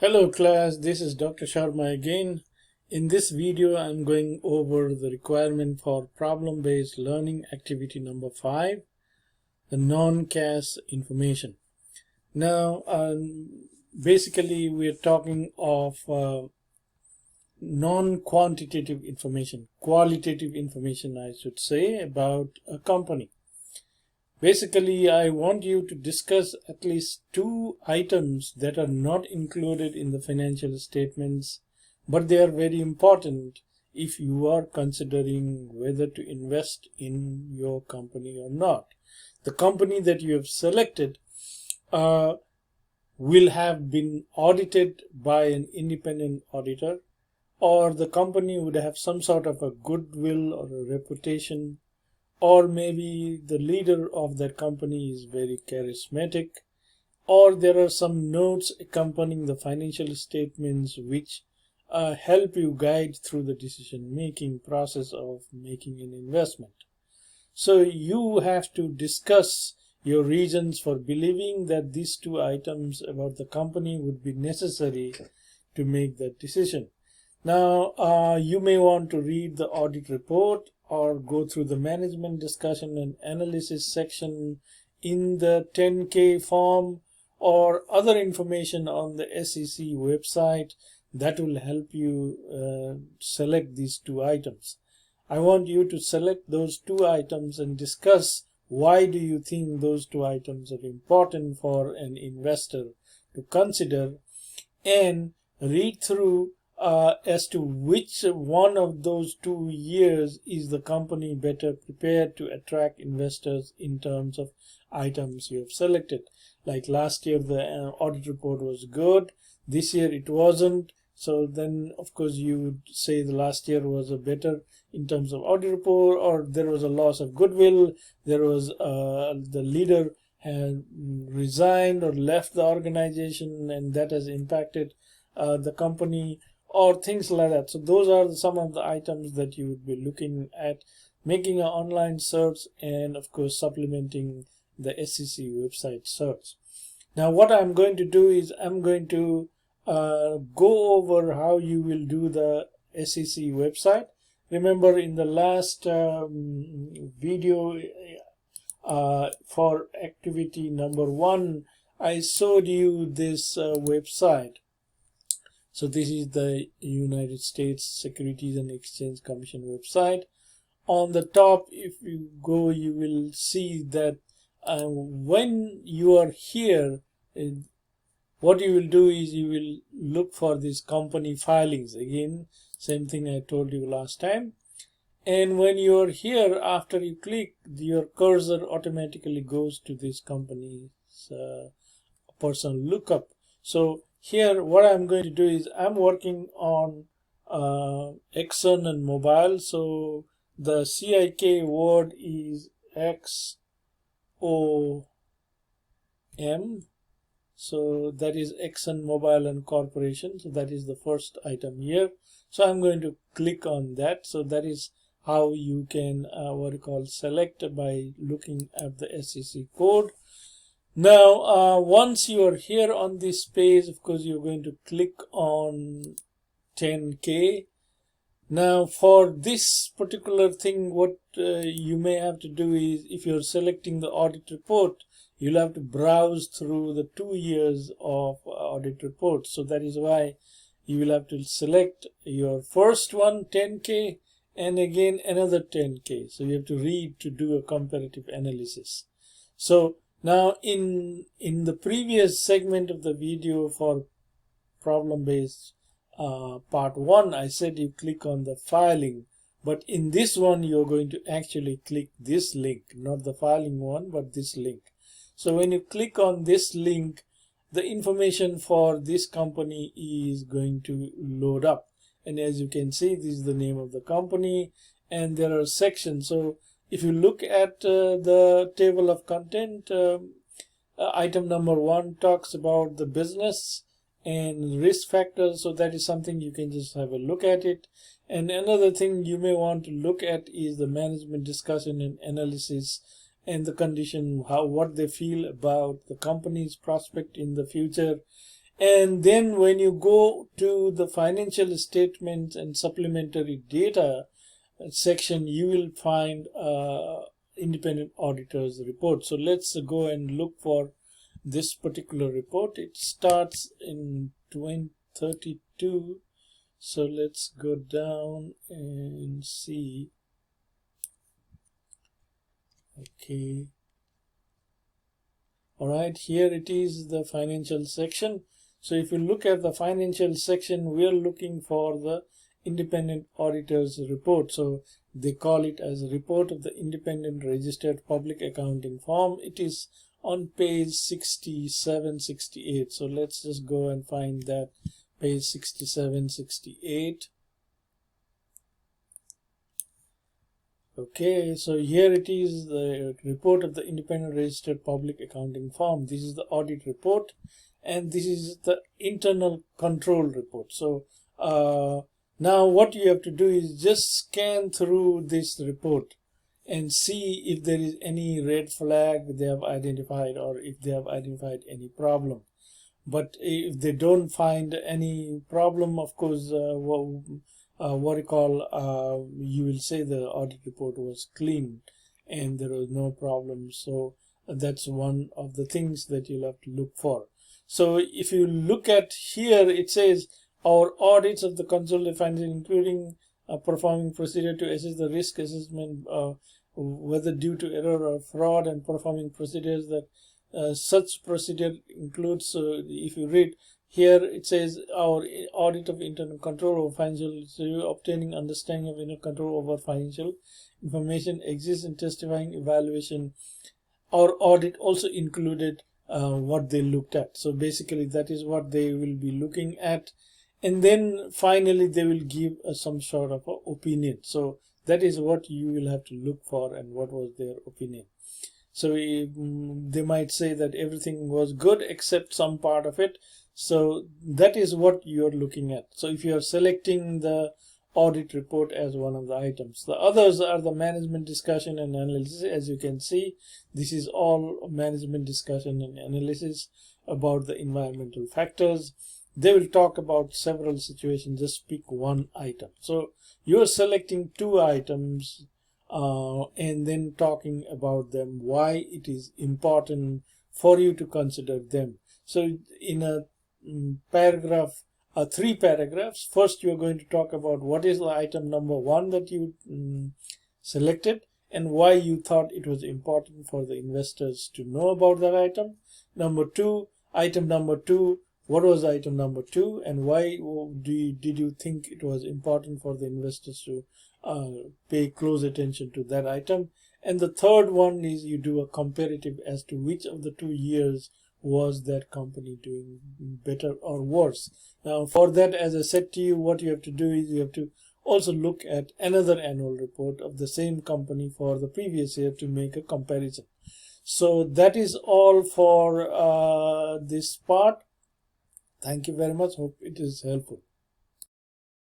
Hello class, this is Dr. Sharma again. In this video, I'm going over the requirement for problem-based learning activity number 5, the non-cash information. Now, basically we're talking of non-quantitative information, qualitative information I should say, about a company. Basically, I want you to discuss at least 2 items that are not included in the financial statements, but they are very important if you are considering whether to invest in your company or not. The company that you have selected will have been audited by an independent auditor, or the company would have some sort of a goodwill or a reputation, or maybe the leader of that company is very charismatic, or there are some notes accompanying the financial statements which help you guide through the decision-making process of making an investment. So you have to discuss your reasons for believing that these 2 items about the company would be necessary to make that decision. Now, you may want to read the audit report or go through the management discussion and analysis section in the 10K form or other information on the SEC website that will help you select these 2 items. I want you to select those 2 items and discuss why do you think those 2 items are important for an investor to consider, and read through as to which one of those 2 years is the company better prepared to attract investors in terms of items you have selected. Like last year the audit report was good, this year it wasn't, so then of course you would say the last year was a better in terms of audit report, or there was a loss of goodwill, there was the leader had resigned or left the organization and that has impacted the company, or things like that. So those are some of the items that you would be looking at, making an online search, and of course supplementing the SEC website search. Now what I'm going to do is I'm going to go over how you will do the SEC website. Remember in the last video for activity number 1, I showed you this website. So this is the United States Securities and Exchange Commission website. On the top, if you go, you will see that when you are here, what you will do is you will look for these company filings. Again, same thing I told you last time. And when you are here, after you click, your cursor automatically goes to this company's personal lookup. So here what I'm going to do is I'm working on Exxon and Mobile. So the CIK word is XOM. So that is Exxon Mobil and Corporation. So that is the first item here. So I'm going to click on that. So that is how you can select by looking at the SEC code. Now, once you are here on this page, of course, you're going to click on 10K. Now, for this particular thing, what you may have to do is, if you're selecting the audit report, you'll have to browse through the 2 years of audit reports. So that is why you will have to select your first one, 10K, and again another 10K. So you have to read to do a comparative analysis. So now in the previous segment of the video for problem-based part 1, I said you click on the filing, but in this one you're going to actually click this link, not the filing one, but this link. So when you click on this link, the information for this company is going to load up, and as you can see, this is the name of the company and there are sections. So if you look at the table of content, item number 1 talks about the business and risk factors. So that is something you can just have a look at it. And another thing you may want to look at is the management discussion and analysis and the condition, what they feel about the company's prospect in the future, And then when you go to the financial statements and supplementary data section, you will find independent auditor's report. So let's go and look for this particular report. It starts in 2032. So let's go down and see. Okay. All right, here it is, the financial section. So if you look at the financial section, we are looking for the independent auditor's report. So they call it as a report of the independent registered public accounting firm. It is on page 67, 68. So let's just go and find that page 67, 68. Okay, so here it is, the report of the independent registered public accounting firm. This is the audit report, and this is the internal control report. So now what you have to do is just scan through this report and see if there is any red flag they have identified, or if they have identified any problem. But if they don't find any problem, of course, what you call, you will say the audit report was clean and there was no problem. So that's one of the things that you'll have to look for. So if you look at here, it says our audits of the consolidated financial, including performing procedure to assess the risk assessment, whether due to error or fraud, and performing procedures that such procedure includes, if you read here, it says our audit of internal control over financial, obtaining understanding of internal control over financial information exists in testifying evaluation. Our audit also included what they looked at. So basically that is what they will be looking at. And then finally they will give some sort of opinion. So that is what you will have to look for, and what was their opinion. So they might say that everything was good except some part of it. So that is what you're looking at. So if you are selecting the audit report as one of the items, the others are the management discussion and analysis. As you can see, this is all management discussion and analysis about the environmental factors. They will talk about several situations. Just pick one item. So you are selecting two items and then talking about them, why it is important for you to consider them. So in a paragraph, three paragraphs, first you are going to talk about what is the item number one that you selected and why you thought it was important for the investors to know about that item. Number two, item number two, what was item number two, and why did you think it was important for the investors to pay close attention to that item. And the third one is you do a comparative as to which of the 2 years was that company doing better or worse. Now for that, as I said to you, what you have to do is you have to also look at another annual report of the same company for the previous year to make a comparison. So that is all for this part. Thank you very much. Hope it is helpful.